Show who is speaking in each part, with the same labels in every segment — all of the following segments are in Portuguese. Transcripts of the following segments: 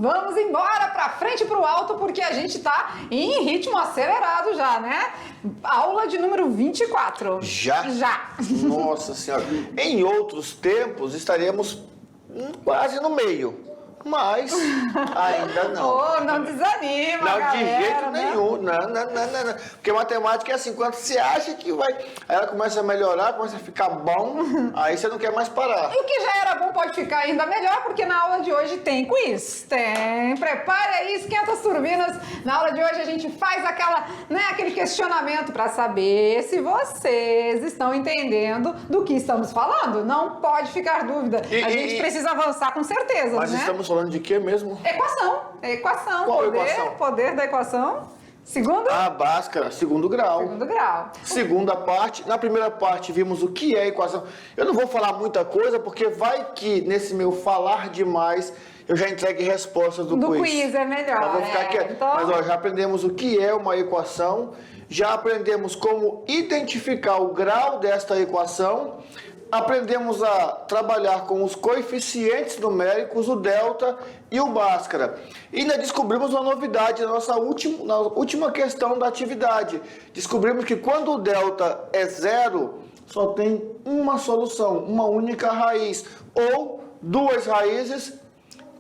Speaker 1: vamos embora para frente e para o alto, porque a gente está em ritmo acelerado já, né? Aula de número 24.
Speaker 2: Já?
Speaker 1: Já.
Speaker 2: Nossa Senhora. Em outros tempos, estaríamos quase no meio. Mas ainda não.
Speaker 1: Oh, não desanima,
Speaker 2: não,
Speaker 1: galera,
Speaker 2: de jeito
Speaker 1: né?
Speaker 2: nenhum. Não. Porque matemática é assim, quando você acha que vai... Aí ela começa a melhorar, começa a ficar bom, aí você não quer mais parar.
Speaker 1: E o que já era bom pode ficar ainda melhor, porque na aula de hoje tem quiz. Tem. Prepare aí, esquenta as turbinas. Na aula de hoje a gente faz aquele questionamento para saber se vocês estão entendendo do que estamos falando. Não pode ficar dúvida. A gente precisa avançar com certeza,
Speaker 2: mas
Speaker 1: né?
Speaker 2: Estamos falando de quê mesmo?
Speaker 1: Equação.
Speaker 2: Qual
Speaker 1: Poder,
Speaker 2: equação?
Speaker 1: Poder da equação. Segundo?
Speaker 2: A Bhaskara, segundo grau.
Speaker 1: Segundo grau.
Speaker 2: Segunda parte. Na primeira parte vimos o que é equação. Eu não vou falar muita coisa, porque vai que nesse meu falar demais eu já entregue respostas do quiz.
Speaker 1: Do quiz é melhor.
Speaker 2: Mas vou ficar quieto.
Speaker 1: Então...
Speaker 2: Mas ó, já aprendemos o que é uma equação, já aprendemos como identificar o grau desta equação, aprendemos a trabalhar com os coeficientes numéricos, o delta e o Bhaskara. E ainda descobrimos uma novidade na nossa última questão da atividade. Descobrimos que quando o delta é zero, só tem uma solução, uma única raiz. Ou duas raízes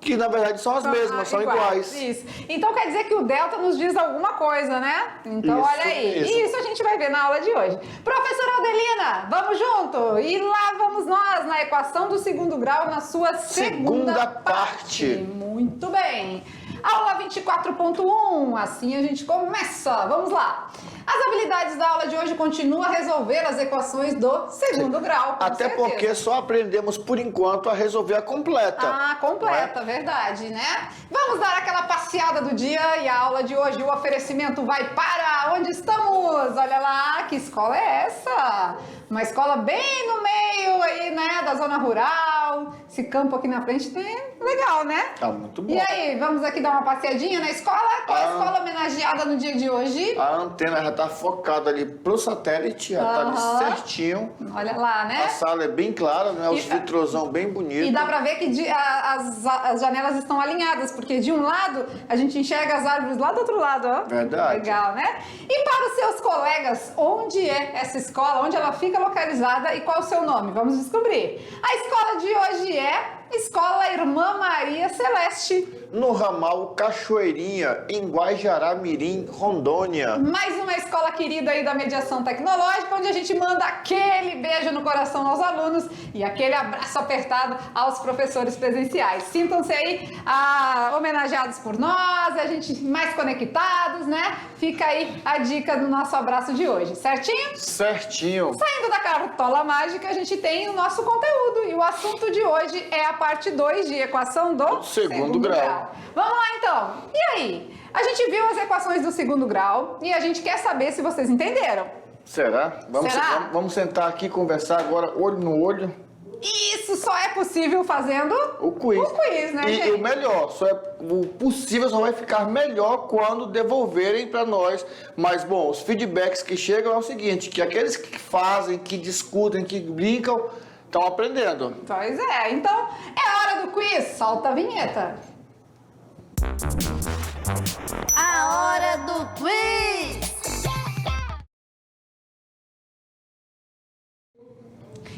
Speaker 2: que na verdade são as mesmas, são iguais.
Speaker 1: Isso. Então quer dizer que o delta nos diz alguma coisa, né? Então
Speaker 2: Isso,
Speaker 1: olha aí.
Speaker 2: isso.
Speaker 1: Isso a gente vai ver na aula de hoje. Professora Adelina, vamos junto? E lá vamos nós na equação do segundo grau na sua segunda parte. Muito bem. Aula 24.1, assim a gente começa. Vamos lá. As habilidades da aula de hoje continuam a resolver as equações do segundo grau.
Speaker 2: Até
Speaker 1: certeza.
Speaker 2: porque só aprendemos por enquanto a resolver a completa.
Speaker 1: Ah, completa, verdade, né? Vamos dar aquela passeada do dia e a aula de hoje, o oferecimento vai para onde estamos? Olha lá, que escola é essa? Uma escola bem no meio aí, né, da zona rural. Esse campo aqui na frente tem legal, né?
Speaker 2: Tá muito bom.
Speaker 1: E aí, vamos aqui dar uma passeadinha na escola? Qual a escola homenageada no dia de hoje?
Speaker 2: A antena já tá focada ali pro satélite, já tá ali certinho.
Speaker 1: Olha lá, né?
Speaker 2: A sala é bem clara, né? Os vitrosão bem bonitos.
Speaker 1: E dá pra ver que as janelas estão alinhadas, porque de um lado a gente enxerga as árvores lá do outro lado, ó.
Speaker 2: Verdade.
Speaker 1: Legal, né? E para os seus colegas, onde é essa escola? Onde ela fica localizada e qual o seu nome? Vamos descobrir. A escola de hoje é Escola Irmã Maria Celeste.
Speaker 2: No ramal Cachoeirinha, em Guajará-Mirim, Rondônia.
Speaker 1: Mais uma escola querida aí da mediação tecnológica, onde a gente manda aquele beijo no coração aos alunos e aquele abraço apertado aos professores presenciais. Sintam-se aí homenageados por nós, a gente mais conectados, né? Fica aí a dica do nosso abraço de hoje, certinho?
Speaker 2: Certinho.
Speaker 1: Saindo da cartola mágica, a gente tem o nosso conteúdo e o assunto de hoje é a parte 2 de equação do
Speaker 2: segundo grau.
Speaker 1: Vamos lá então. E aí? A gente viu as equações do segundo grau e a gente quer saber se vocês entenderam.
Speaker 2: Será? Vamos sentar aqui e conversar agora, olho no olho.
Speaker 1: Isso só é possível fazendo
Speaker 2: o quiz.
Speaker 1: O quiz, né, gente?
Speaker 2: E o melhor, o possível só vai ficar melhor quando devolverem para nós. Mas, bom, os feedbacks que chegam é o seguinte, que aqueles que fazem, que discutem, que brincam, estão aprendendo.
Speaker 1: Pois é. Então, é hora do quiz. Solta a vinheta.
Speaker 3: A hora do quiz!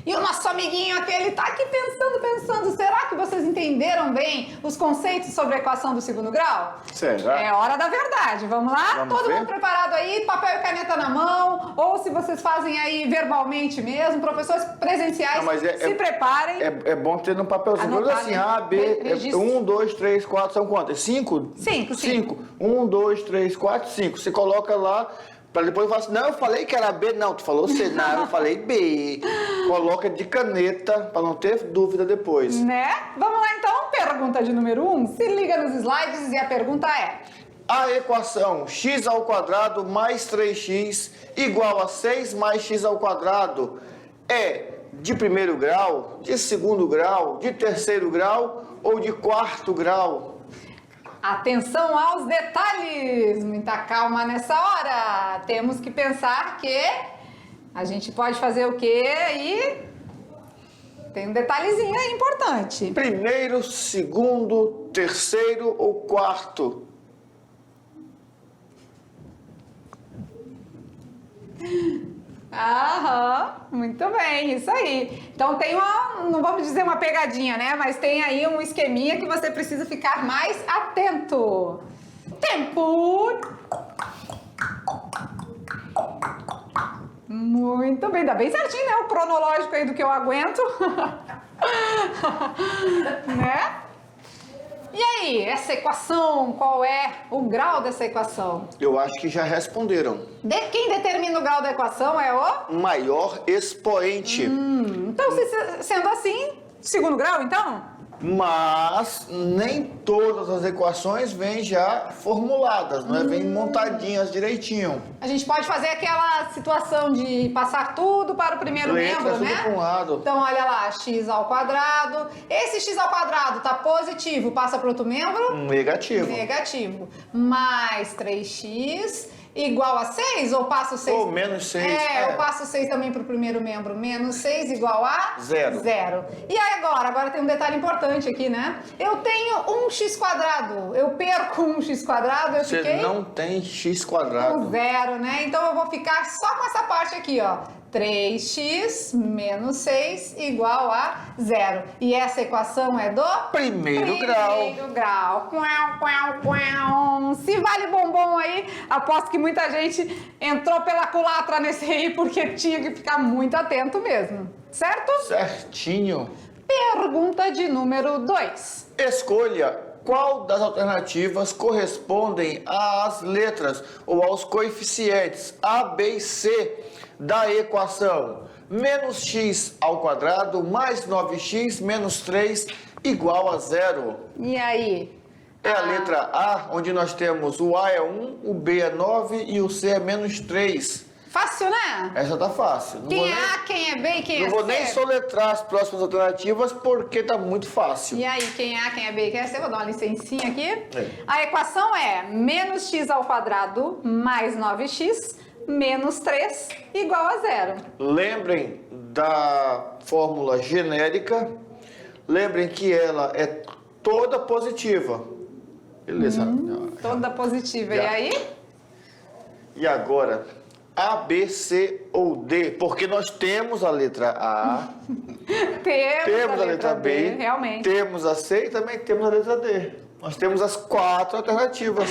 Speaker 1: E o nosso amiguinho aqui, ele tá aqui pensando, será que vocês entenderam bem os conceitos sobre a equação do segundo grau?
Speaker 2: Será?
Speaker 1: É hora da verdade, vamos lá?
Speaker 2: Vamos
Speaker 1: Todo
Speaker 2: ver?
Speaker 1: mundo preparado aí, papel e caneta na mão, ou se vocês fazem aí verbalmente mesmo, professores presenciais,
Speaker 2: Não, mas
Speaker 1: se preparem.
Speaker 2: É bom ter no papelzinho. Tudo
Speaker 1: Anotar,
Speaker 2: assim,
Speaker 1: né?
Speaker 2: A, B,
Speaker 1: Registro.
Speaker 2: 1, 2, 3, 4, são quantas? 5?
Speaker 1: Cinco.
Speaker 2: 5. 1, 2, 3, 4, 5. Você coloca lá, para depois falar assim, não, eu falei que era B. Não, tu falou C. Não, eu falei B. Coloca de caneta, para não ter dúvida depois.
Speaker 1: Né? Vamos lá então, pergunta de número 1. Se liga nos slides e a pergunta é...
Speaker 2: A equação x ao quadrado mais 3x igual a 6 mais x ao quadrado é de primeiro grau, de segundo grau, de terceiro grau ou de quarto grau?
Speaker 1: Atenção aos detalhes! Muita calma nessa hora! Temos que pensar que a gente pode fazer o quê? E Tem um detalhezinho aí importante.
Speaker 2: Primeiro, segundo, terceiro ou quarto?
Speaker 1: Aham, muito bem, isso aí. Então tem não vamos dizer uma pegadinha, né? Mas tem aí um esqueminha que você precisa ficar mais atento. Tempo! Muito bem, dá bem certinho, né? O cronológico aí do que eu aguento. Né? E aí, essa equação, qual é o grau dessa equação?
Speaker 2: Eu acho que já responderam.
Speaker 1: Quem determina o grau da equação é o?
Speaker 2: Maior expoente.
Speaker 1: Então, sendo assim, segundo grau, então?
Speaker 2: Mas nem todas as equações vêm já formuladas, né? Vêm montadinhas direitinho.
Speaker 1: A gente pode fazer aquela situação de passar tudo para o primeiro membro,
Speaker 2: tudo
Speaker 1: né?
Speaker 2: para um lado.
Speaker 1: Então, olha lá, x ao quadrado. Esse x ao quadrado tá positivo, passa para outro membro?
Speaker 2: Negativo.
Speaker 1: Negativo. Mais 3x igual a 6 ou passo 6?
Speaker 2: Ou menos 6.
Speaker 1: Eu passo 6 também para o primeiro membro. Menos 6 igual a?
Speaker 2: Zero.
Speaker 1: E aí agora tem um detalhe importante aqui, né? Eu tenho 1x quadrado. Eu perco 1x quadrado, eu fiquei?
Speaker 2: Você não tem x quadrado.
Speaker 1: Com zero, né? Então eu vou ficar só com essa parte aqui, ó. 3x menos 6 igual a 0. E essa equação é do?
Speaker 2: Primeiro grau.
Speaker 1: Primeiro grau. Se vale bombom aí, aposto que muita gente entrou pela culatra nesse aí porque tinha que ficar muito atento mesmo. Certo?
Speaker 2: Certinho.
Speaker 1: Pergunta de número 2.
Speaker 2: Escolha qual das alternativas correspondem às letras ou aos coeficientes A, B e C da equação. Menos x ao quadrado mais 9x menos 3 igual a 0.
Speaker 1: E aí?
Speaker 2: É a letra A, onde nós temos o A é 1, o B é 9 e o C é menos 3.
Speaker 1: Fácil, né?
Speaker 2: Essa tá fácil.
Speaker 1: Quem é A, quem é B e quem é C?
Speaker 2: Não vou nem soletrar as próximas alternativas porque tá muito fácil.
Speaker 1: E aí, quem é A, quem é B e quem é C? Vou dar uma licencinha aqui.
Speaker 2: É.
Speaker 1: A equação é menos x ao quadrado mais 9x menos 3 igual a 0.
Speaker 2: Lembrem da fórmula genérica. Lembrem que ela é toda positiva. Beleza.
Speaker 1: Toda positiva.
Speaker 2: Já.
Speaker 1: E aí?
Speaker 2: E agora, A, B, C ou D? Porque nós temos a letra A,
Speaker 1: Temos
Speaker 2: a letra B,
Speaker 1: realmente.
Speaker 2: temos a C e também temos a letra D. Nós temos as 4 alternativas.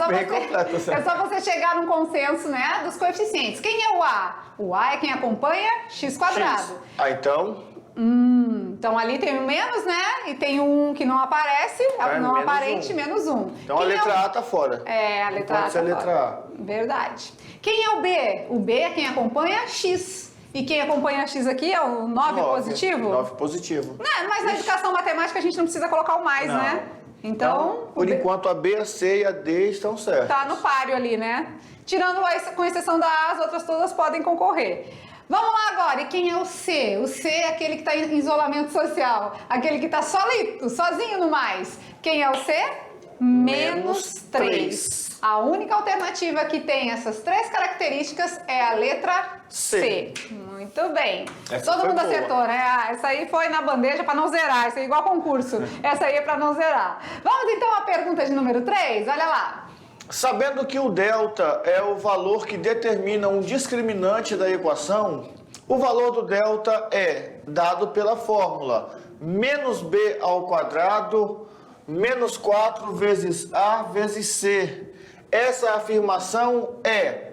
Speaker 2: Bem completas.
Speaker 1: É só você chegar num consenso, né, dos coeficientes. Quem é o A? O A é quem acompanha x quadrado.
Speaker 2: X. Ah, então...
Speaker 1: Então ali tem o menos, né? E tem um que não aparece, não
Speaker 2: menos
Speaker 1: aparente,
Speaker 2: um.
Speaker 1: menos 1.
Speaker 2: Então a letra A tá fora.
Speaker 1: A letra A
Speaker 2: pode ser a
Speaker 1: tá
Speaker 2: letra
Speaker 1: fora. Verdade. Quem é o B? O B é quem acompanha x. E quem acompanha x aqui é o 9 positivo?
Speaker 2: 9 positivo.
Speaker 1: Não, mas na educação matemática a gente não precisa colocar o mais,
Speaker 2: Não.
Speaker 1: né? Então,
Speaker 2: Por enquanto a B, a C e a D estão certas.
Speaker 1: tá no páreo ali, né? Tirando com exceção da A, as outras todas podem concorrer. Vamos lá agora, e quem é o C? O C é aquele que está em isolamento social, aquele que está solito, sozinho no mais. Quem é o C? Menos 3. A única alternativa que tem essas 3 características é a letra C. Muito bem.
Speaker 2: Essa
Speaker 1: Todo
Speaker 2: foi
Speaker 1: mundo
Speaker 2: boa.
Speaker 1: acertou, né? Essa aí foi na bandeja para não zerar, isso aí é igual concurso. Essa aí é para não zerar. Vamos então à pergunta de número 3, olha lá.
Speaker 2: Sabendo que o delta é o valor que determina um discriminante da equação, o valor do delta é dado pela fórmula menos b ao quadrado menos 4 vezes a vezes c. Essa afirmação é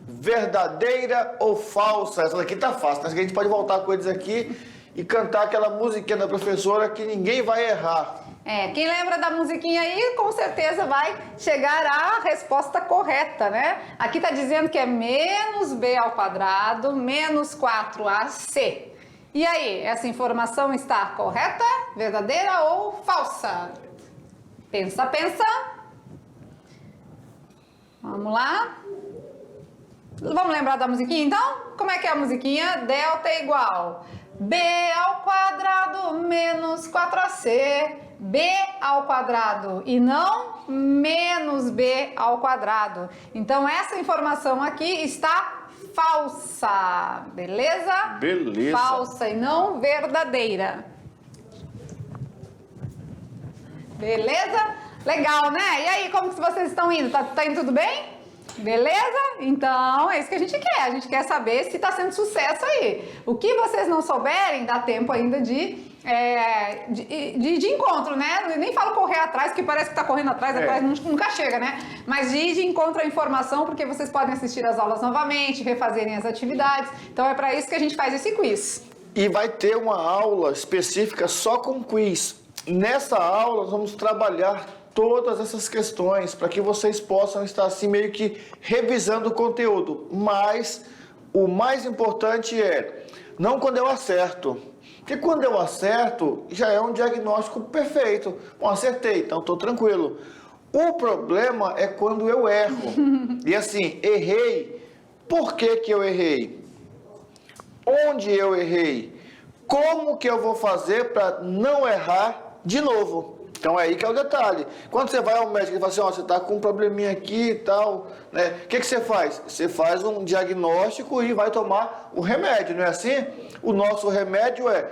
Speaker 2: verdadeira ou falsa? Essa daqui tá fácil, né? A gente pode voltar com eles aqui e cantar aquela musiquinha da professora que ninguém vai errar.
Speaker 1: Quem lembra da musiquinha aí, com certeza vai chegar à resposta correta, né? Aqui tá dizendo que é menos b ao quadrado menos 4ac. E aí, essa informação está correta, verdadeira ou falsa? Pensa, pensa. Vamos lá. Vamos lembrar da musiquinha, então? Como é que é a musiquinha? Delta é igual b ao quadrado menos 4ac. B ao quadrado e não menos B ao quadrado. Então, essa informação aqui está falsa, beleza?
Speaker 2: Beleza.
Speaker 1: Falsa e não verdadeira. Beleza? Legal, né? E aí, como que vocês estão indo? Tá indo tudo bem? Beleza? Então, é isso que a gente quer. A gente quer saber se tá sendo sucesso aí. O que vocês não souberem, dá tempo ainda de encontro, né? Eu nem falo correr atrás, porque parece que tá correndo atrás, nunca chega, né? Mas de encontro à informação, porque vocês podem assistir as aulas novamente, refazerem as atividades. Então, é para isso que a gente faz esse quiz.
Speaker 2: E vai ter uma aula específica só com quiz. Nessa aula, nós vamos trabalhar todas essas questões para que vocês possam estar assim meio que revisando o conteúdo. Mas o mais importante é não quando eu acerto. Porque quando eu acerto, já é um diagnóstico perfeito. Bom, acertei, então estou tranquilo. O problema é quando eu erro. E assim, errei. Por que que eu errei? Onde eu errei? Como que eu vou fazer para não errar de novo? Então é aí que é o detalhe. Quando você vai ao médico e fala assim, ó, você está com um probleminha aqui e tal, né? O que você faz? Você faz um diagnóstico e vai tomar o remédio, não é assim? O nosso remédio é,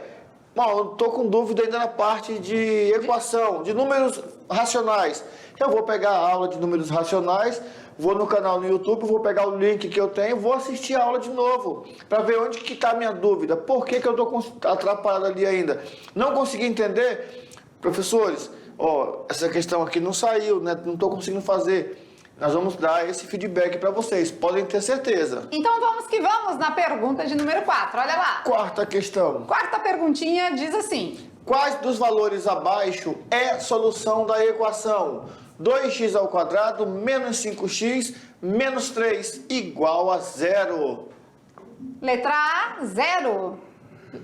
Speaker 2: eu estou com dúvida ainda na parte de equação, de números racionais. Eu vou pegar a aula de números racionais, vou no canal no YouTube, vou pegar o link que eu tenho, vou assistir a aula de novo, para ver onde que está a minha dúvida. Por que que eu estou atrapalhado ali ainda? Não consegui entender? Professores, essa questão aqui não saiu, né? Não estou conseguindo fazer. Nós vamos dar esse feedback para vocês, podem ter certeza.
Speaker 1: Então vamos que vamos na pergunta de número 4, olha lá.
Speaker 2: Quarta questão.
Speaker 1: Quarta perguntinha diz assim.
Speaker 2: Quais dos valores abaixo é solução da equação 2x ao quadrado menos 5x menos 3 igual a 0?
Speaker 1: Letra A, 0.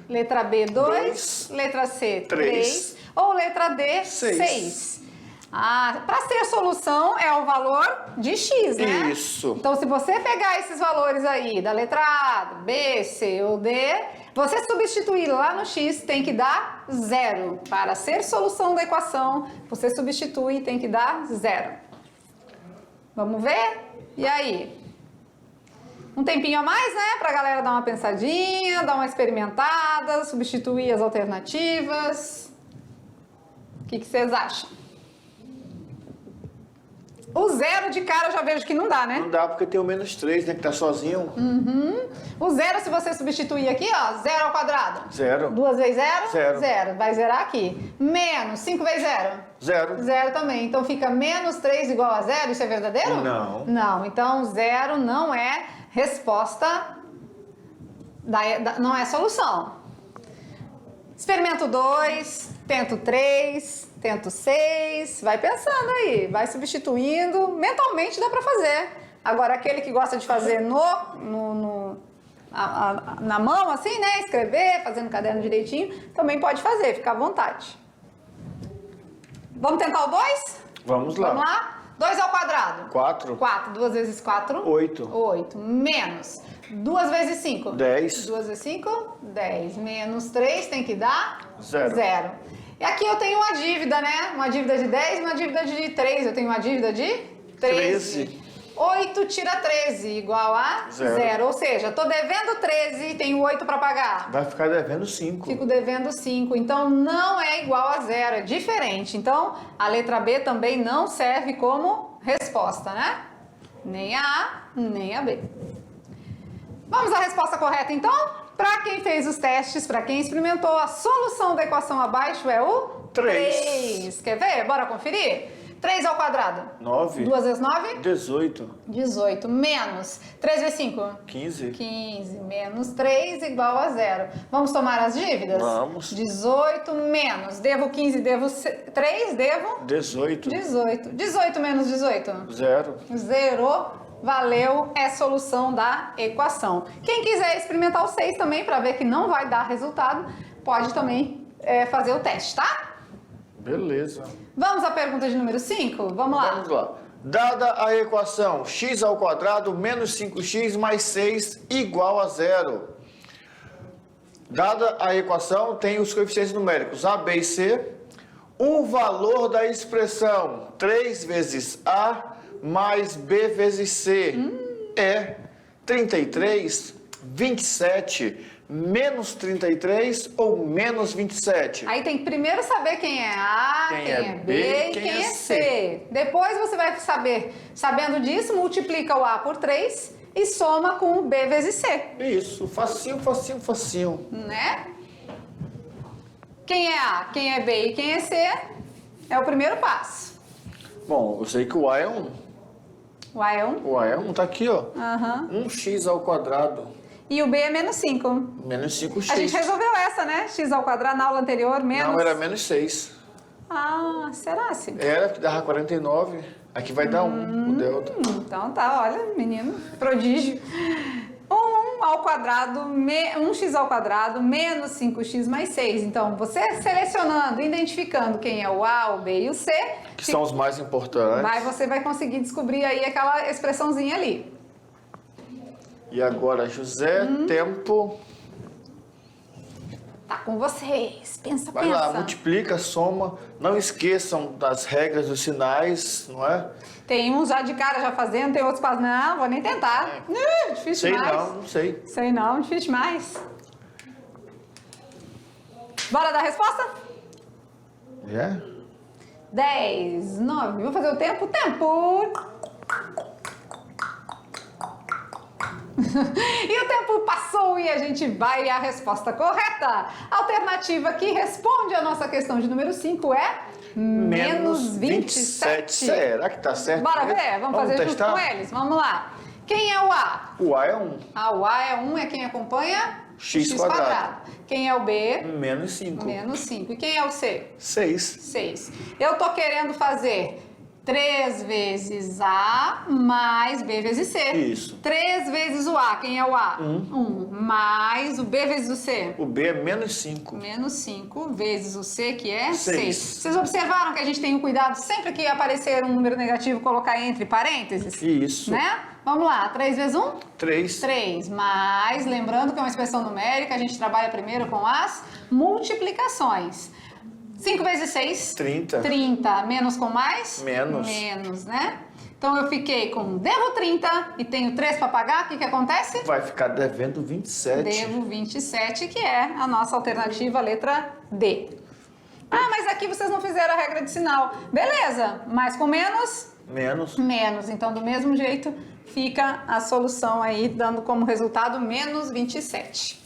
Speaker 1: Letra B, 2. Letra C, 3. Ou letra D, 6. Para ser solução é o valor de x, né?
Speaker 2: Isso.
Speaker 1: Então, se você pegar esses valores aí, da letra A, B, C ou D, você substituir lá no x tem que dar 0. Para ser solução da equação, você substitui e tem que dar 0. Vamos ver? E aí? Um tempinho a mais, né? Pra galera dar uma pensadinha, dar uma experimentada, substituir as alternativas. O que vocês acham? O 0 de cara eu já vejo que não dá, né?
Speaker 2: Não dá porque tem o menos 3, né? Que tá sozinho.
Speaker 1: O 0, se você substituir aqui, ó, 0 ao quadrado.
Speaker 2: 0.
Speaker 1: 2 vezes 0?
Speaker 2: 0.
Speaker 1: 0. Vai zerar aqui. Menos 5 vezes 0?
Speaker 2: 0.
Speaker 1: 0 também. Então fica menos 3 igual a 0. Isso é verdadeiro?
Speaker 2: Não.
Speaker 1: Não. Então 0 não é resposta, não é solução. Experimento 2, tento 3, tento 6, vai pensando aí, vai substituindo, mentalmente dá para fazer. Agora, aquele que gosta de fazer na mão, assim, né, escrever, fazendo o caderno direitinho, também pode fazer, fica à vontade. Vamos tentar o 2?
Speaker 2: Vamos lá.
Speaker 1: Vamos lá? 2 ao quadrado.
Speaker 2: 4.
Speaker 1: 4. 2 vezes 4.
Speaker 2: 8.
Speaker 1: 8. Menos. 2 vezes 5.
Speaker 2: 10.
Speaker 1: 2 vezes 5. 10. Menos 3 tem que dar?
Speaker 2: 0.
Speaker 1: 0. E aqui eu tenho uma dívida, né? Uma dívida de 10 e uma dívida de 3. Eu tenho uma dívida de 13. 8 tira 13 igual a 0. Ou seja, tô devendo 13 e tenho 8 para pagar.
Speaker 2: Vai ficar devendo 5.
Speaker 1: Fico devendo 5. Então, não é igual a 0. É diferente. Então, a letra B também não serve como resposta, né? Nem a A, nem a B. Vamos à resposta correta, então? Para quem fez os testes, para quem experimentou, a solução da equação abaixo é o 3. Quer ver? Bora conferir? 3 ao quadrado.
Speaker 2: 9.
Speaker 1: 2 vezes 9?
Speaker 2: 18.
Speaker 1: 18. Menos 3 vezes 5?
Speaker 2: 15.
Speaker 1: 15. Menos 3 igual a 0. Vamos tomar as dívidas?
Speaker 2: Vamos.
Speaker 1: 18 menos. Devo 15, devo 3, devo?
Speaker 2: 18.
Speaker 1: 18. 18 menos 18?
Speaker 2: 0.
Speaker 1: Zerou. Valeu. É solução da equação. Quem quiser experimentar o 6 também para ver que não vai dar resultado, pode também fazer o teste, tá?
Speaker 2: Beleza.
Speaker 1: Vamos à pergunta de número 5? Vamos lá.
Speaker 2: Vamos lá. Dada a equação x ao quadrado menos 5x mais 6 igual a 0. Dada a equação, tem os coeficientes numéricos a, b e c. O valor da expressão 3 vezes a mais b vezes c é 33, 27, menos 33 ou menos 27?
Speaker 1: Aí tem que primeiro saber quem é A, quem é B e quem é C. Depois você vai saber, sabendo disso, multiplica o A por 3 e soma com o B vezes C.
Speaker 2: Isso, facinho, facinho, facinho.
Speaker 1: Né? Quem é A, quem é B e quem é C é o primeiro passo.
Speaker 2: Bom, eu sei que o A é 1.
Speaker 1: O A é 1?
Speaker 2: O A é 1, tá aqui, ó.
Speaker 1: Aham.
Speaker 2: 1x ao quadrado.
Speaker 1: E o B é menos 5.
Speaker 2: Menos 5x.
Speaker 1: A gente resolveu essa, né? X ao quadrado na aula anterior, menos...
Speaker 2: Não, era menos 6.
Speaker 1: Ah, será sim?
Speaker 2: Era, que dava 49. Aqui vai dar 1, o delta.
Speaker 1: Então tá, olha, menino, prodígio. 1 ao quadrado, 1x ao quadrado, menos 5x mais 6. Então, você selecionando, identificando quem é o A, o B e o C...
Speaker 2: Que são os mais importantes.
Speaker 1: Você vai conseguir descobrir aí aquela expressãozinha ali.
Speaker 2: E agora, José, tempo...
Speaker 1: Tá com vocês. Pensa,
Speaker 2: Vai
Speaker 1: pensa.
Speaker 2: lá, multiplica, soma. Não esqueçam das regras dos sinais, não é?
Speaker 1: Tem uns já de cara já fazendo, tem outros quase, não, vou nem tentar. Difícil
Speaker 2: Sei
Speaker 1: demais.
Speaker 2: não sei.
Speaker 1: Sei não, difícil demais. Bora dar a resposta?
Speaker 2: É?
Speaker 1: 10, 9, vou fazer o tempo? Tempo! E o tempo passou e a gente vai à resposta correta. A alternativa que responde a nossa questão de número 5 é menos 27.
Speaker 2: Será que tá certo?
Speaker 1: Bora ver? Vamos fazer
Speaker 2: testar?
Speaker 1: junto com eles. Vamos lá. Quem é o A?
Speaker 2: O A é 1.
Speaker 1: O A é 1, é quem acompanha?
Speaker 2: X quadrado.
Speaker 1: Quem é o B?
Speaker 2: Menos 5.
Speaker 1: Menos 5. E quem é o C?
Speaker 2: 6.
Speaker 1: 6. Eu tô querendo fazer 3 vezes A mais B vezes C.
Speaker 2: Isso.
Speaker 1: 3 vezes o A. Quem é o A? 1. Mais o B vezes o C.
Speaker 2: O B é menos 5.
Speaker 1: Menos 5 vezes o C, que é 6.
Speaker 2: Seis.
Speaker 1: Vocês observaram que a gente tem um cuidado sempre que aparecer um número negativo, colocar entre parênteses?
Speaker 2: Isso.
Speaker 1: Né? Vamos lá. 3 vezes 1?
Speaker 2: 3.
Speaker 1: 3. Mais, lembrando que é uma expressão numérica, a gente trabalha primeiro com as multiplicações. 5 vezes 6?
Speaker 2: 30.
Speaker 1: 30. Menos com mais?
Speaker 2: Menos.
Speaker 1: Menos, né? Então eu fiquei com devo 30 e tenho 3 para pagar. O que acontece?
Speaker 2: Vai ficar devendo 27.
Speaker 1: Devo 27, que é a nossa alternativa, a letra D. Ah, mas aqui vocês não fizeram a regra de sinal. Beleza, mais com menos?
Speaker 2: Menos.
Speaker 1: Menos. Então, do mesmo jeito, fica a solução aí, dando como resultado menos 27.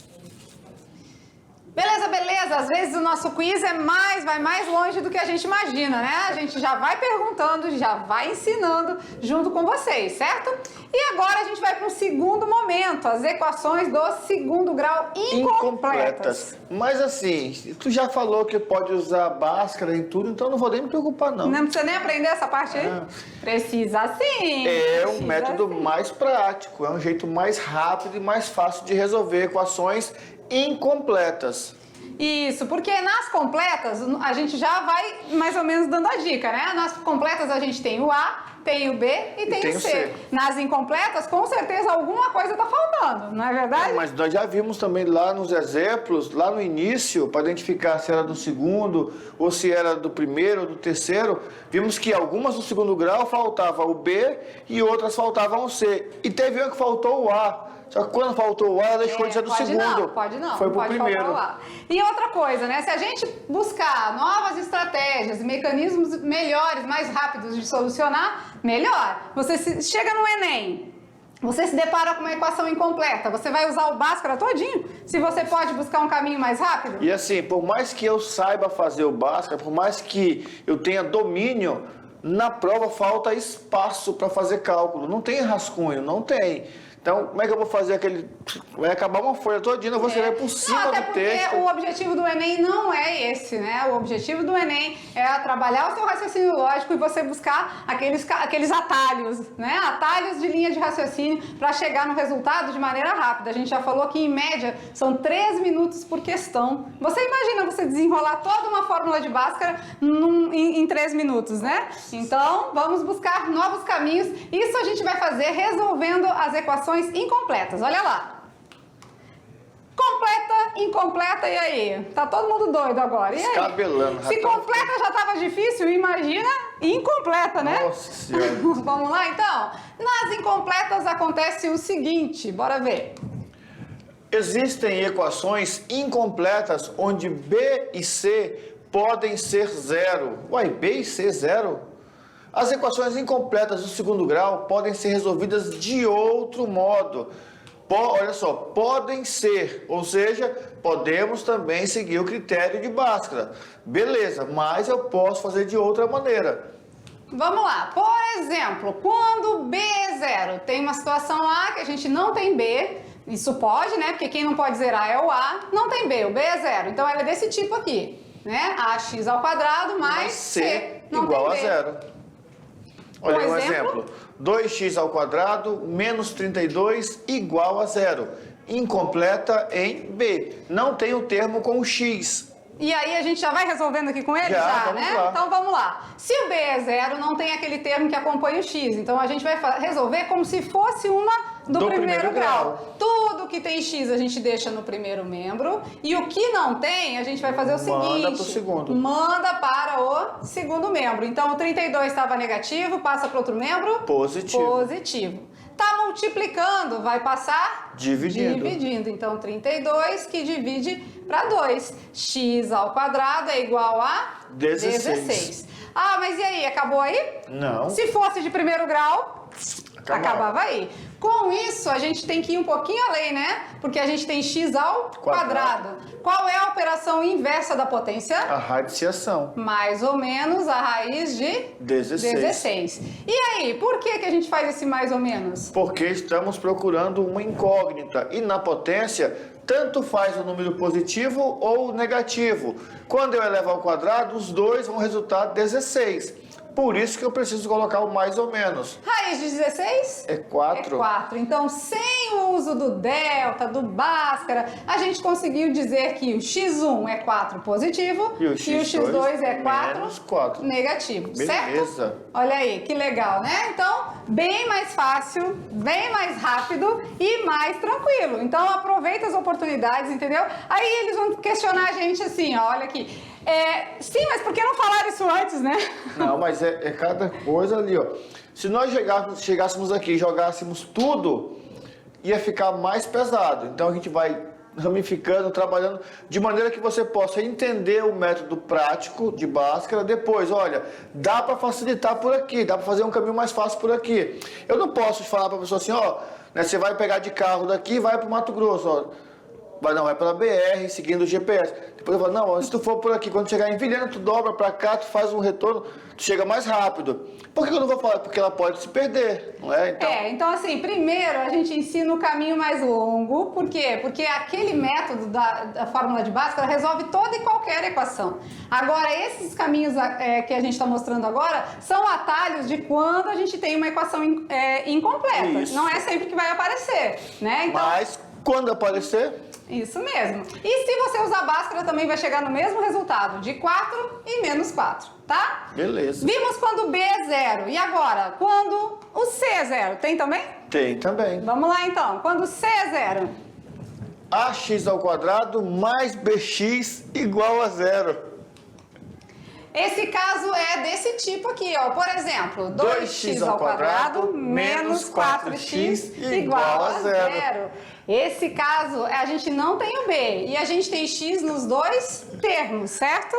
Speaker 1: Beleza, beleza. Às vezes o nosso quiz vai mais longe do que a gente imagina, né? A gente já vai perguntando, já vai ensinando junto com vocês, certo? E agora a gente vai para um segundo momento, as equações do segundo grau incompletas.
Speaker 2: Mas assim, tu já falou que pode usar Bhaskara em tudo, então não vou nem me preocupar, não.
Speaker 1: Não precisa nem aprender essa parte aí? Precisa sim.
Speaker 2: É um método mais prático, é um jeito mais rápido e mais fácil de resolver equações incompletas.
Speaker 1: Isso, porque nas completas a gente já vai mais ou menos dando a dica, né? Nas completas a gente tem o A, tem o B e tem o C. Nas incompletas, com certeza alguma coisa tá faltando, não é verdade?
Speaker 2: Mas nós já vimos também lá nos exemplos, lá no início, para identificar se era do segundo, ou se era do primeiro ou do terceiro, vimos que algumas do segundo grau faltava o B e outras faltavam o C. E teve uma que faltou o A. Só que quando faltou o A, ela deixou de ser do segundo.
Speaker 1: Pode não.
Speaker 2: Foi pro primeiro.
Speaker 1: E outra coisa, né? Se a gente buscar novas estratégias e mecanismos melhores, mais rápidos de solucionar, melhor. Você chega no Enem, você se depara com uma equação incompleta, você vai usar o Bhaskara todinho? Se você pode buscar um caminho mais rápido?
Speaker 2: E assim, por mais que eu saiba fazer o Bhaskara, por mais que eu tenha domínio, na prova falta espaço para fazer cálculo. Não tem rascunho, não tem. Então, como é que eu vou fazer aquele... Vai acabar uma folha todinha, eu vou escrever por cima do texto.
Speaker 1: Até porque o objetivo do Enem não é esse, né? O objetivo do Enem é trabalhar o seu raciocínio lógico e você buscar aqueles atalhos, né? Atalhos de linha de raciocínio para chegar no resultado de maneira rápida. A gente já falou que, em média, são 3 minutos por questão. Você imagina você desenrolar toda uma fórmula de Bhaskara em 3 minutos, né? Então, vamos buscar novos caminhos. Isso a gente vai fazer resolvendo as equações incompletas. Olha lá. Completa, incompleta, e aí? Tá todo mundo doido agora. E aí?
Speaker 2: Descabelando.
Speaker 1: Se completa já tava difícil, imagina incompleta, né?
Speaker 2: Nossa Senhora.
Speaker 1: Vamos lá, então? Nas incompletas acontece o seguinte, bora ver.
Speaker 2: Existem equações incompletas onde B e C podem ser zero. Uai, B e C zero? As equações incompletas do segundo grau podem ser resolvidas de outro modo. Olha só, podem ser, ou seja, podemos também seguir o critério de Bhaskara. Beleza, mas eu posso fazer de outra maneira.
Speaker 1: Vamos lá, por exemplo, quando B é zero, tem uma situação lá que a gente não tem B, isso pode, né? Porque quem não pode zerar é o A, não tem B, o B é zero, então ela é desse tipo aqui, né? AX ao quadrado mais C não
Speaker 2: igual
Speaker 1: tem
Speaker 2: a
Speaker 1: B.
Speaker 2: zero. Olha
Speaker 1: Um
Speaker 2: um
Speaker 1: exemplo?
Speaker 2: exemplo. 2x ao quadrado menos 32 igual a zero. Incompleta em B. Não tem o termo com x.
Speaker 1: E aí a gente já vai resolvendo aqui com ele?
Speaker 2: Vamos
Speaker 1: né?
Speaker 2: lá.
Speaker 1: Então vamos lá. Se o B é zero, não tem aquele termo que acompanha o x. Então a gente vai resolver como se fosse uma do primeiro grau. Tudo que tem x a gente deixa no primeiro membro. E o que não tem, a gente vai fazer o seguinte.
Speaker 2: Manda para o segundo.
Speaker 1: Manda para o segundo membro. Então o 32 estava negativo, passa para outro membro?
Speaker 2: Positivo.
Speaker 1: Positivo. Tá multiplicando, vai passar?
Speaker 2: Dividindo.
Speaker 1: Então, 32 que divide para 2. X ao quadrado é igual a
Speaker 2: 16.
Speaker 1: Ah, mas e aí? Acabou aí?
Speaker 2: Não.
Speaker 1: Se fosse de primeiro grau, acabava aí. Com isso, a gente tem que ir um pouquinho além, né? Porque a gente tem x ao quadrado. Qual é a operação inversa da potência?
Speaker 2: A radiciação.
Speaker 1: Mais ou menos a raiz de 16. E aí, por que a gente faz esse mais ou menos?
Speaker 2: Porque estamos procurando uma incógnita. E na potência, tanto faz o número positivo ou negativo. Quando eu elevo ao quadrado, os dois vão resultar 16. Por isso que eu preciso colocar o mais ou menos.
Speaker 1: Raiz de 16?
Speaker 2: É 4.
Speaker 1: É 4. Então, sem o uso do delta, do Bhaskara, a gente conseguiu dizer que o x1 é 4 positivo
Speaker 2: e o x2
Speaker 1: é 4
Speaker 2: menos 4
Speaker 1: negativo.
Speaker 2: Beleza.
Speaker 1: Certo? Olha aí, que legal, né? Então, bem mais fácil, bem mais rápido e mais tranquilo. Então, aproveita as oportunidades, entendeu? Aí eles vão questionar a gente assim, ó, olha aqui. Sim, mas por que não falaram isso antes, né?
Speaker 2: Não, mas é cada coisa ali, ó. Se nós chegássemos aqui e jogássemos tudo, ia ficar mais pesado. Então a gente vai ramificando, trabalhando, de maneira que você possa entender o método prático de Bhaskara. Depois, olha, dá para facilitar por aqui, dá para fazer um caminho mais fácil por aqui. Eu não posso falar para a pessoa assim, ó, né, você vai pegar de carro daqui e vai para o Mato Grosso, ó. Vai pela BR, seguindo o GPS. Depois eu falo, não, se tu for por aqui, quando chegar em Vilhena, tu dobra pra cá, tu faz um retorno, tu chega mais rápido. Por que eu não vou falar? Porque ela pode se perder, não é?
Speaker 1: Então assim, primeiro a gente ensina o caminho mais longo. Por quê? Porque aquele método da fórmula de Bhaskara resolve toda e qualquer equação. Agora, esses caminhos que a gente está mostrando agora são atalhos de quando a gente tem uma equação incompleta.
Speaker 2: Isso.
Speaker 1: Não é sempre que vai aparecer, né? Então,
Speaker 2: mas quando aparecer...
Speaker 1: Isso mesmo. E se você usar Bhaskara, também vai chegar no mesmo resultado, de 4 e menos 4, tá?
Speaker 2: Beleza.
Speaker 1: Vimos quando B é zero. E agora, quando o C é zero? Tem também?
Speaker 2: Tem também.
Speaker 1: Vamos lá, então. Quando C é zero?
Speaker 2: AX ao quadrado mais BX igual a zero.
Speaker 1: Esse caso é desse tipo aqui, ó. Por exemplo, 2x ao quadrado menos 4x igual a zero. Esse caso, a gente não tem o B e a gente tem x nos dois termos, certo?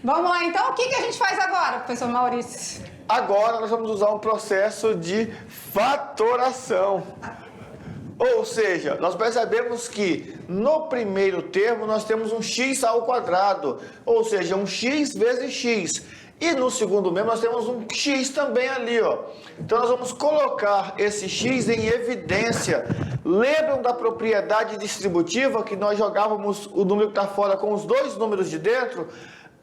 Speaker 1: Vamos lá, então. O que a gente faz agora, professor Maurício?
Speaker 2: Agora nós vamos usar um processo de fatoração. Ou seja, nós percebemos que no primeiro termo nós temos um x ao quadrado, ou seja, um x vezes x. E no segundo membro nós temos um x também ali, ó. Então nós vamos colocar esse x em evidência. Lembram da propriedade distributiva que nós jogávamos o número que está fora com os dois números de dentro?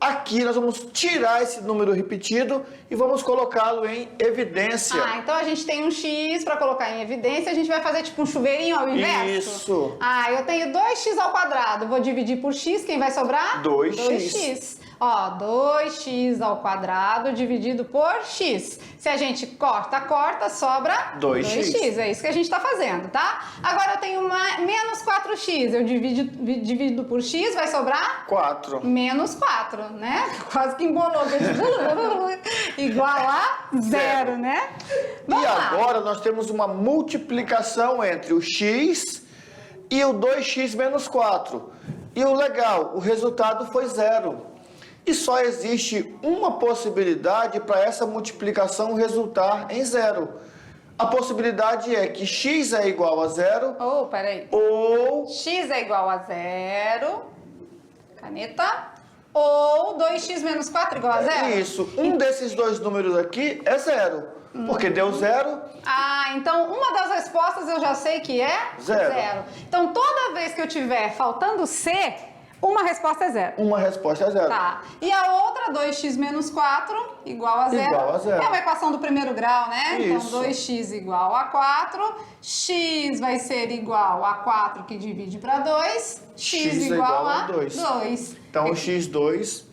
Speaker 2: Aqui nós vamos tirar esse número repetido e vamos colocá-lo em evidência.
Speaker 1: Então a gente tem um x para colocar em evidência, a gente vai fazer tipo um chuveirinho ao inverso?
Speaker 2: Isso.
Speaker 1: Eu tenho 2x ao quadrado, vou dividir por x, quem vai sobrar?
Speaker 2: 2x.
Speaker 1: Ó, 2x ao quadrado dividido por x. Se a gente corta, sobra
Speaker 2: 2x.
Speaker 1: É isso que a gente está fazendo, tá? Agora eu tenho menos 4x. Eu divido por x, vai sobrar?
Speaker 2: 4.
Speaker 1: Menos 4, né? Quase que embolou. Igual a 0, né? Vamos
Speaker 2: E
Speaker 1: lá.
Speaker 2: agora nós temos uma multiplicação entre o x e o 2x menos 4. E o legal, o resultado foi 0. E só existe uma possibilidade para essa multiplicação resultar em 0. A possibilidade é que x é igual a 0
Speaker 1: Oh, peraí.
Speaker 2: ou
Speaker 1: X é igual a 0. Caneta. Ou 2x menos 4 igual a 0.
Speaker 2: isso. Um desses dois números aqui é 0. Porque deu 0.
Speaker 1: Ah, então uma das respostas eu já sei que é
Speaker 2: Zero.
Speaker 1: Então toda vez que eu tiver faltando C, uma resposta é 0.
Speaker 2: Uma resposta é 0.
Speaker 1: Tá. E a outra, 2x menos 4 igual a 0.
Speaker 2: Igual a 0.
Speaker 1: É uma equação do primeiro grau, né?
Speaker 2: Isso.
Speaker 1: Então 2x igual a 4. X vai ser igual a 4 que divide para 2. X igual a 2.
Speaker 2: Então o x2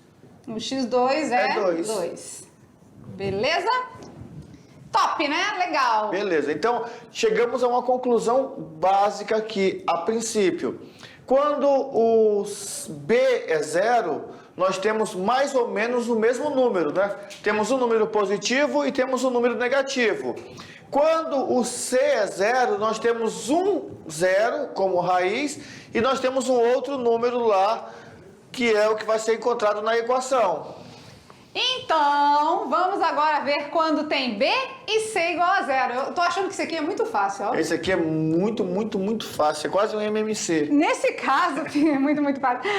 Speaker 1: O x2 é
Speaker 2: 2.
Speaker 1: 2. Beleza? Top, né? Legal.
Speaker 2: Beleza, então chegamos a uma conclusão básica aqui, a princípio. Quando o B é 0, nós temos mais ou menos o mesmo número, né? Temos um número positivo e temos um número negativo. Quando o C é 0, nós temos um 0 como raiz e nós temos um outro número lá, que é o que vai ser encontrado na equação.
Speaker 1: Então, vamos agora ver quando tem B e C igual a 0. Eu tô achando que isso aqui é muito fácil, ó.
Speaker 2: Esse aqui é muito fácil, é quase um MMC.
Speaker 1: Nesse caso, que é muito fácil,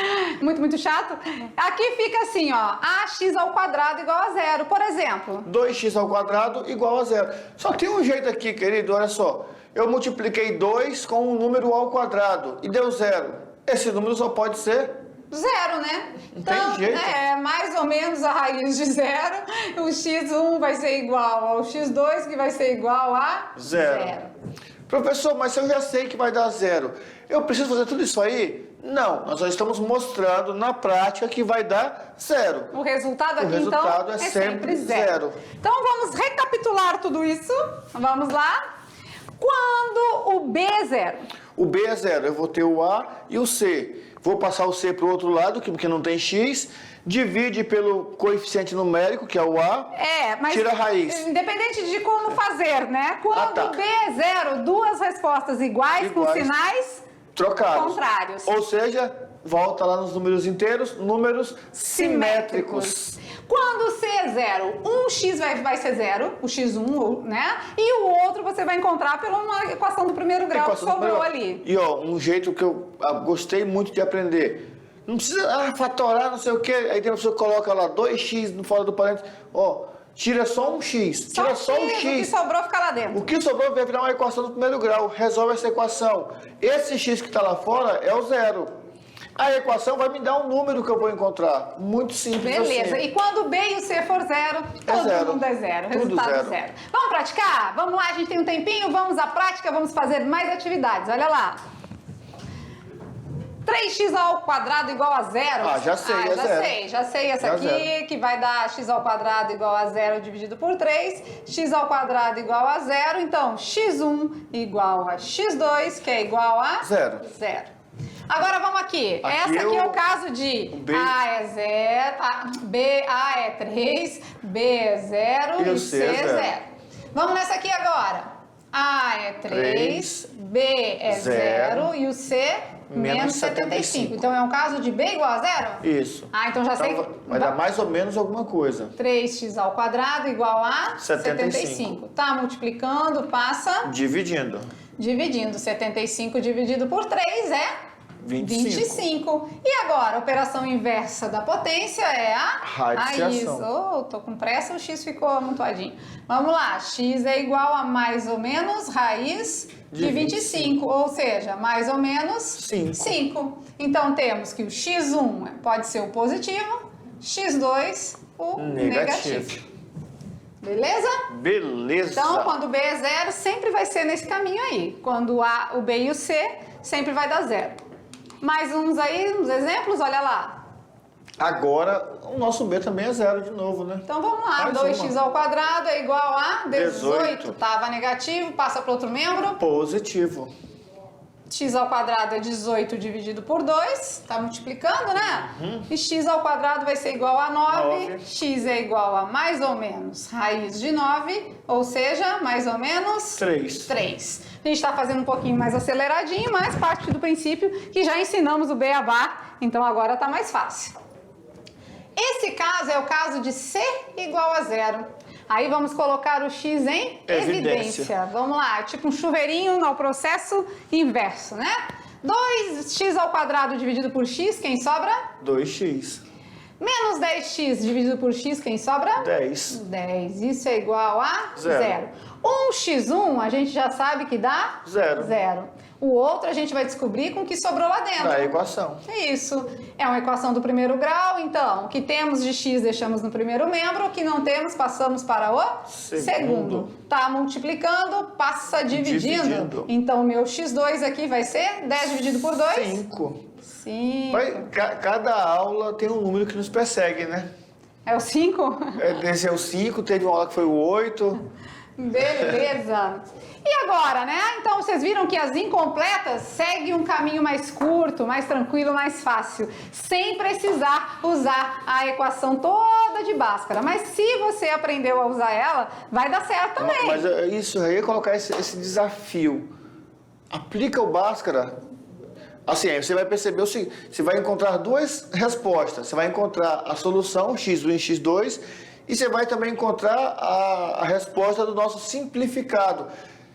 Speaker 1: muito chato, aqui fica assim, ó, ax ao quadrado igual a 0, por exemplo.
Speaker 2: 2x ao quadrado igual a 0. Só tem um jeito aqui, querido, olha só. Eu multipliquei 2 com um número ao quadrado e deu 0. Esse número só pode ser
Speaker 1: 0, né?
Speaker 2: Não
Speaker 1: Então,
Speaker 2: tem jeito.
Speaker 1: é mais ou menos a raiz de 0. O x1 vai ser igual ao x2, que vai ser igual a
Speaker 2: 0. Professor, mas eu já sei que vai dar 0. Eu preciso fazer tudo isso aí? Não, nós já estamos mostrando na prática que vai dar 0.
Speaker 1: O resultado aqui,
Speaker 2: resultado
Speaker 1: então,
Speaker 2: é
Speaker 1: é
Speaker 2: sempre
Speaker 1: sempre 0. Então, vamos recapitular tudo isso. Vamos lá. Quando o B é 0?
Speaker 2: O B é 0, eu vou ter o A e o C. Vou passar o C para o outro lado, porque não tem X. Divide pelo coeficiente numérico, que é o A.
Speaker 1: Mas
Speaker 2: tira a raiz.
Speaker 1: Independente de como fazer, né? Quando
Speaker 2: tá.
Speaker 1: o B é 0, duas respostas iguais com sinais
Speaker 2: trocados.
Speaker 1: contrários.
Speaker 2: Ou seja, volta lá nos números inteiros, números simétricos.
Speaker 1: Quando o C é 0, um x vai ser 0, o x1, né? E o outro você vai encontrar pela uma equação do primeiro grau que sobrou ali.
Speaker 2: E ó, um jeito que eu gostei muito de aprender. Não precisa fatorar, não sei o quê. Aí tem uma pessoa que coloca lá 2x no fora do parênteses. Ó, tira só um x. Tira só um x.
Speaker 1: O que sobrou fica lá dentro.
Speaker 2: O que sobrou vai virar uma equação do primeiro grau. Resolve essa equação. Esse x que está lá fora é o 0. A equação vai me dar um número que eu vou encontrar. Muito simples.
Speaker 1: Beleza.
Speaker 2: Assim.
Speaker 1: E quando o B e o C for 0, todo mundo é 0. Resultado 0. Vamos praticar? Vamos lá, a gente tem um tempinho, vamos à prática, vamos fazer mais atividades. Olha lá. 3x ao quadrado igual a 0.
Speaker 2: Já sei, é 0.
Speaker 1: Já sei essa aqui, que vai dar x ao quadrado igual a 0 dividido por 3, x ao quadrado igual a 0, então x1 igual a x2, que é igual a
Speaker 2: 0.
Speaker 1: Agora vamos aqui. Essa aqui é o caso de A é 0, A é 3, B é 0 e C é 0. Vamos nessa aqui agora. A é 3, B é 0 e o C menos 75. Então é um caso de B igual a 0?
Speaker 2: Isso.
Speaker 1: Então já sei.
Speaker 2: Vai dar mais ou menos alguma coisa.
Speaker 1: 3x ao quadrado igual a 75. Tá multiplicando, passa.
Speaker 2: Dividindo.
Speaker 1: 75 dividido por 3 é 25. E agora, a operação inversa da potência é a raiz. Tô com pressa, o x ficou amontoadinho. Vamos lá, x é igual a mais ou menos raiz de 25, ou seja, mais ou menos 5. Então, temos que o x1 pode ser o positivo, x2 o negativo. Beleza?
Speaker 2: Beleza.
Speaker 1: Então, quando o B é 0, sempre vai ser nesse caminho aí. Quando o B e o C, sempre vai dar 0. Mais uns aí, uns exemplos, olha lá.
Speaker 2: Agora, o nosso b também é 0 de novo, né?
Speaker 1: Então vamos lá,
Speaker 2: Mais
Speaker 1: 2x
Speaker 2: uma.
Speaker 1: ao quadrado é igual a 18.
Speaker 2: 18.
Speaker 1: Tava negativo, passa para outro membro.
Speaker 2: Positivo.
Speaker 1: X ao quadrado é 18 dividido por 2, tá multiplicando, né? E x ao quadrado vai ser igual a 9. X é igual a mais ou menos raiz de 9, ou seja, mais ou menos
Speaker 2: 3.
Speaker 1: A gente está fazendo um pouquinho mais aceleradinho, mas parte do princípio que já ensinamos o beabá, então agora tá mais fácil. Esse caso é o caso de C igual a 0. Aí vamos colocar o x em evidência. Vamos lá, tipo um chuveirinho no processo inverso, né? 2x ao quadrado dividido por x, quem sobra?
Speaker 2: 2x.
Speaker 1: Menos 10x dividido por x, quem sobra?
Speaker 2: 10.
Speaker 1: 10. Isso é igual a
Speaker 2: 0.
Speaker 1: 0. 1x1 a gente já sabe que dá?
Speaker 2: 0.
Speaker 1: 0. O outro a gente vai descobrir com o que sobrou lá dentro.
Speaker 2: Da equação.
Speaker 1: Isso. É uma equação do primeiro grau, então, o que temos de x deixamos no primeiro membro, o que não temos passamos para o segundo. Tá multiplicando, passa dividindo. Então, o meu x2 aqui vai ser 10 dividido por 2?
Speaker 2: 5.
Speaker 1: 5.
Speaker 2: Cada aula tem um número que nos persegue, né?
Speaker 1: É o 5?
Speaker 2: Esse é o 5, teve uma aula que foi o 8.
Speaker 1: Beleza. E agora, né? Então, vocês viram que as incompletas seguem um caminho mais curto, mais tranquilo, mais fácil, sem precisar usar a equação toda de Bhaskara. Mas se você aprendeu a usar ela, vai dar certo também.
Speaker 2: Mas isso, eu ia colocar esse desafio. Aplica o Bhaskara. Assim, aí você vai perceber o seguinte, você vai encontrar duas respostas. Você vai encontrar a solução x1 e x2 e você vai também encontrar a resposta do nosso simplificado.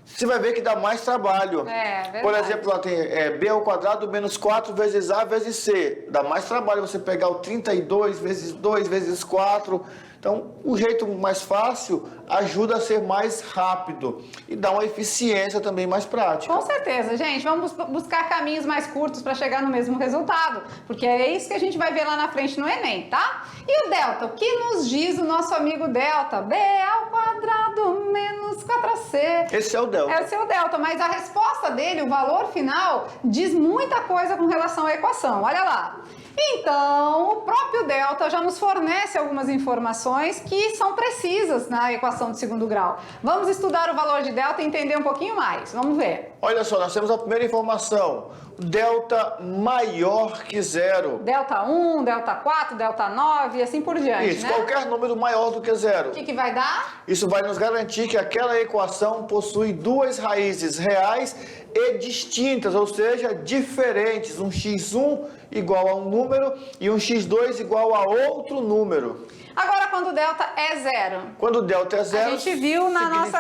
Speaker 2: Você vai ver que dá mais trabalho.
Speaker 1: Verdade.
Speaker 2: Por exemplo, lá tem b ao quadrado menos 4 vezes a vezes c. Dá mais trabalho você pegar o 32 vezes 2 vezes 4. Então, o jeito mais fácil ajuda a ser mais rápido e dá uma eficiência também mais prática.
Speaker 1: Com certeza, gente. Vamos buscar caminhos mais curtos para chegar no mesmo resultado, porque é isso que a gente vai ver lá na frente no Enem, tá? E o delta? O que nos diz o nosso amigo delta? B ao quadrado menos 4ac.
Speaker 2: Esse é o delta.
Speaker 1: Esse é o delta, mas a resposta dele, o valor final, diz muita coisa com relação à equação. Olha lá. Então, o próprio delta já nos fornece algumas informações que são precisas na equação de segundo grau. Vamos estudar o valor de delta e entender um pouquinho mais. Vamos ver.
Speaker 2: Olha só, nós temos a primeira informação. Delta maior que 0.
Speaker 1: Delta 1, delta 4, delta 9 e assim por diante,
Speaker 2: Isso,
Speaker 1: né?
Speaker 2: qualquer número maior do que 0.
Speaker 1: O que vai dar?
Speaker 2: Isso vai nos garantir que aquela equação possui duas raízes reais e distintas, ou seja, diferentes. Um x1 igual a um número e um x2 igual a outro número.
Speaker 1: Agora, quando o delta é 0.
Speaker 2: Quando o delta é 0,
Speaker 1: a gente viu nas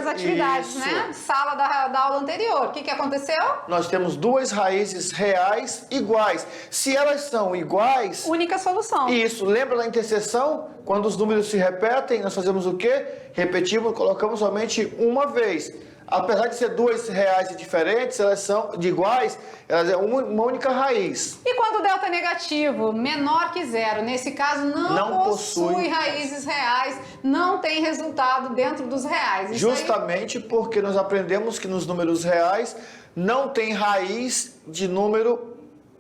Speaker 1: atividades,
Speaker 2: isso.
Speaker 1: né? Sala da aula anterior. O que aconteceu?
Speaker 2: Nós temos duas raízes reais iguais. Se elas são iguais...
Speaker 1: Única solução.
Speaker 2: Isso. Lembra da interseção? Quando os números se repetem, nós fazemos o quê? Repetimos, colocamos somente uma vez. Apesar de ser duas reais diferentes, elas são iguais, elas é uma única raiz.
Speaker 1: E quando o delta é negativo, menor que 0, nesse caso não possui raízes reais, não tem resultado dentro dos reais. Isso
Speaker 2: justamente aí... porque nós aprendemos que nos números reais não tem raiz de número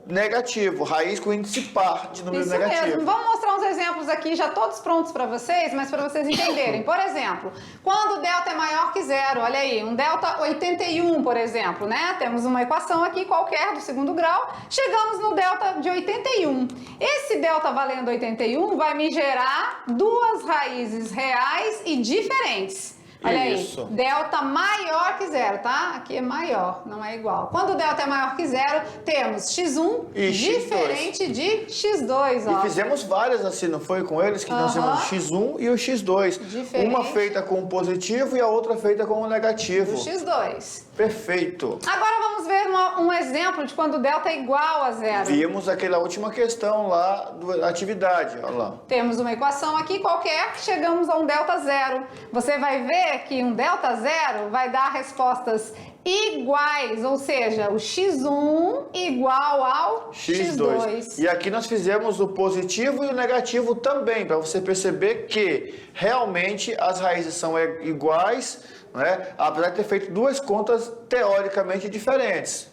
Speaker 2: negativo, raiz com índice par de número negativo.
Speaker 1: Isso mesmo. Vamos mostrar uns exemplos aqui, já todos prontos para vocês, mas para vocês entenderem. Por exemplo, quando o delta é maior que 0, olha aí, um delta 81, por exemplo, né? Temos uma equação aqui qualquer do segundo grau, chegamos no delta de 81. Esse delta valendo 81 vai me gerar duas raízes reais e diferentes. Olha
Speaker 2: isso.
Speaker 1: Aí, delta maior que 0, tá? Aqui é maior, não é igual. Quando o delta é maior que 0, temos x1
Speaker 2: e
Speaker 1: diferente
Speaker 2: x2.
Speaker 1: De x2, ó.
Speaker 2: E fizemos várias assim, não foi com eles? Que nós temos o x1 e o x2.
Speaker 1: Diferente.
Speaker 2: Uma feita com o positivo e a outra feita com o negativo.
Speaker 1: O x2.
Speaker 2: Perfeito.
Speaker 1: Agora vamos ver um exemplo de quando o delta é igual a 0.
Speaker 2: Vimos aquela última questão lá da atividade, olha lá.
Speaker 1: Temos uma equação aqui qualquer, chegamos a um delta 0. Você vai ver que um delta 0 vai dar respostas iguais, ou seja, o x1 igual ao x2.
Speaker 2: E aqui nós fizemos o positivo e o negativo também, para você perceber que realmente as raízes são iguais, né? Apesar de ter feito duas contas teoricamente diferentes.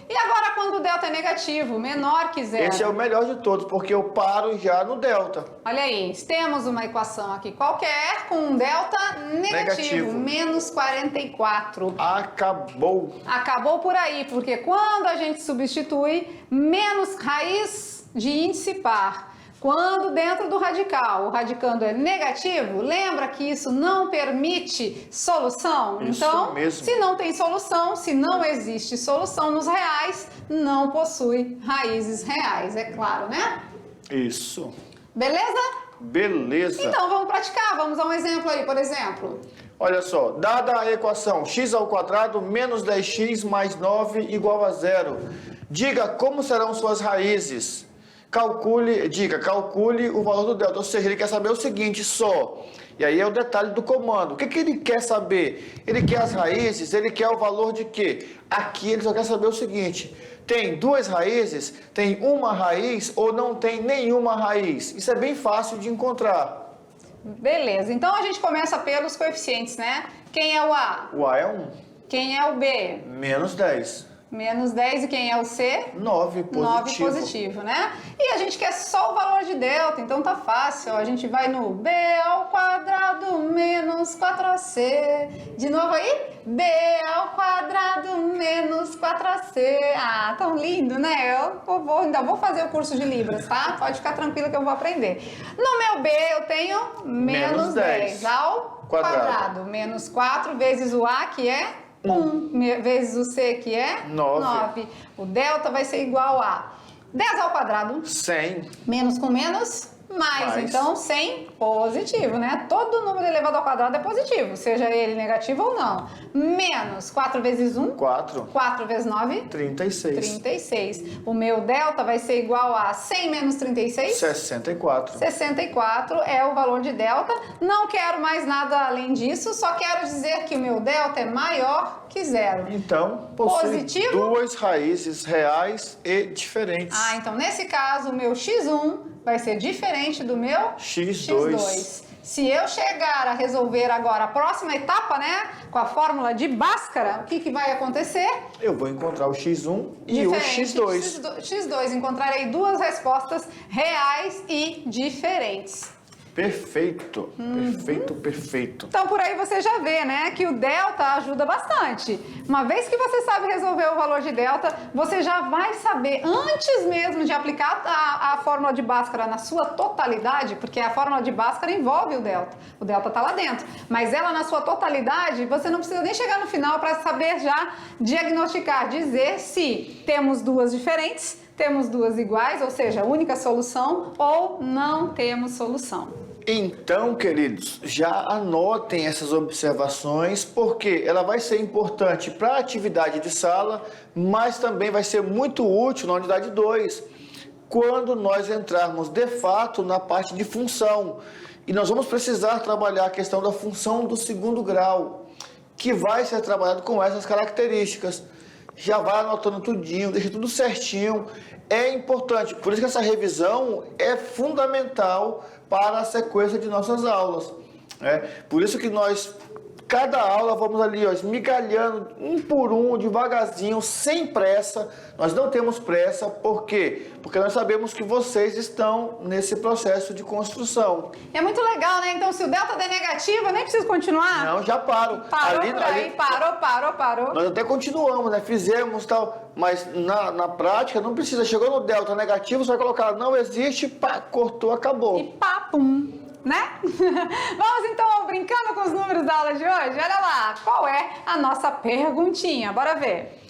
Speaker 1: E agora quando o delta é negativo, menor que zero?
Speaker 2: Esse é o melhor de todos, porque eu paro já no delta.
Speaker 1: Olha aí, temos uma equação aqui qualquer com um delta negativo. Menos 44.
Speaker 2: Acabou.
Speaker 1: Acabou por aí, porque quando a gente substitui menos raiz de índice par, quando dentro do radical o radicando é negativo, lembra que isso não permite solução?
Speaker 2: Isso
Speaker 1: então,
Speaker 2: mesmo.
Speaker 1: se não tem solução, se não existe solução nos reais, não possui raízes reais, é claro, né?
Speaker 2: Isso.
Speaker 1: Beleza?
Speaker 2: Beleza.
Speaker 1: Então, vamos praticar, vamos a um exemplo aí, por exemplo.
Speaker 2: Olha só, dada a equação x² menos 10x mais 9 igual a zero, diga como serão suas raízes. Calcule o valor do delta, ou seja, ele quer saber o seguinte só, e aí é o detalhe do comando. O que ele quer saber? Ele quer as raízes, ele quer o valor de quê? Aqui ele só quer saber o seguinte, tem duas raízes, tem uma raiz ou não tem nenhuma raiz? Isso é bem fácil de encontrar.
Speaker 1: Beleza, então a gente começa pelos coeficientes, né? Quem é o A?
Speaker 2: O A é 1.
Speaker 1: Quem é o B?
Speaker 2: Menos 10.
Speaker 1: Menos 10 e quem é o C?
Speaker 2: 9 positivo.
Speaker 1: 9 positivo, né? E a gente quer só o valor de delta, então tá fácil. Ó. A gente vai no B ao quadrado menos 4AC. De novo aí? B ao quadrado menos 4AC. Ah, tão lindo, né? Eu ainda vou fazer o curso de Libras, tá? Pode ficar tranquilo que eu vou aprender. No meu B eu tenho menos 10 ao quadrado. Menos 4 vezes o A, que é 1 vezes o C, que é 9. O delta vai ser igual a 10 ao quadrado.
Speaker 2: 100.
Speaker 1: Menos com menos, mais. Então, 100 positivo, né? Todo número elevado ao quadrado é positivo, seja ele negativo ou não. Menos 4 vezes 1.
Speaker 2: 4.
Speaker 1: 4 vezes 9.
Speaker 2: 36.
Speaker 1: 36. O meu delta vai ser igual a 100 menos 36.
Speaker 2: 64.
Speaker 1: 64 é o valor de delta. Não quero mais nada além disso, só quero dizer que o meu delta é maior que zero.
Speaker 2: Então, possui
Speaker 1: positivo?
Speaker 2: Duas raízes reais e diferentes.
Speaker 1: Ah, então nesse caso o meu x1 vai ser diferente do meu
Speaker 2: x2.
Speaker 1: Se eu chegar a resolver agora a próxima etapa, né, com a fórmula de Bhaskara, o que vai acontecer?
Speaker 2: Eu vou encontrar o x1 e o x2.
Speaker 1: X2, encontrarei duas respostas reais e diferentes.
Speaker 2: Perfeito, perfeito.
Speaker 1: Então, por aí você já vê, né, que o delta ajuda bastante. Uma vez que você sabe resolver o valor de delta, você já vai saber, antes mesmo de aplicar a fórmula de Bhaskara na sua totalidade, porque a fórmula de Bhaskara envolve o delta está lá dentro, mas ela na sua totalidade, você não precisa nem chegar no final para saber já diagnosticar, dizer se temos duas diferentes, temos duas iguais, ou seja, única solução, ou não temos solução.
Speaker 2: Então, queridos, já anotem essas observações, porque ela vai ser importante para a atividade de sala, mas também vai ser muito útil na unidade 2, quando nós entrarmos de fato na parte de função. E nós vamos precisar trabalhar a questão da função do segundo grau, que vai ser trabalhado com essas características. Já vai anotando tudinho, deixa tudo certinho. É importante, por isso que essa revisão é fundamental para a sequência de nossas aulas. Por isso que nós, cada aula, vamos ali, ó, esmigalhando um por um, devagarzinho, sem pressa. Nós não temos pressa, por quê? Porque nós sabemos que vocês estão nesse processo de construção.
Speaker 1: É muito legal, né? Então, se o delta der negativo, eu nem preciso continuar?
Speaker 2: Não, já paro.
Speaker 1: Parou por aí, parou.
Speaker 2: Nós até continuamos, né? Fizemos tal, mas na prática não precisa. Chegou no delta negativo, você vai colocar não existe, pá, cortou, acabou.
Speaker 1: E pá, pum, né? Vamos então ao brincando com os números da aula de hoje? Olha lá, qual é a nossa perguntinha? Bora ver.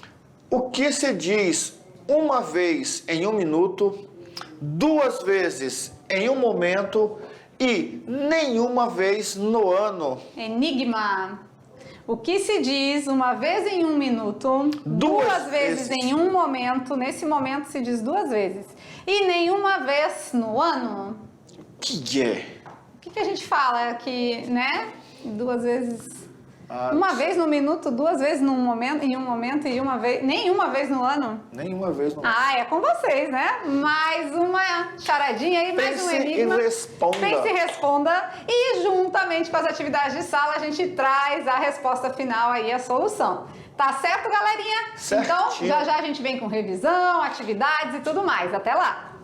Speaker 2: O que se diz uma vez em um minuto, duas vezes em um momento e nenhuma vez no ano?
Speaker 1: Enigma. O que se diz uma vez em um minuto, duas vezes em um momento, nesse momento se diz duas vezes, e nenhuma vez no ano?
Speaker 2: Que é?
Speaker 1: O que a gente fala aqui, né? Duas vezes... Uma vez no minuto, duas vezes em um momento e uma vez... Nenhuma vez no ano?
Speaker 2: Nenhuma vez no ano.
Speaker 1: Ah, é com vocês, né? Mais uma charadinha aí, mais um enigma.
Speaker 2: Pense e
Speaker 1: responda. E juntamente com as atividades de sala, a gente traz a resposta final aí, a solução. Tá certo, galerinha?
Speaker 2: Certinho.
Speaker 1: Então, já a gente vem com revisão, atividades e tudo mais. Até lá!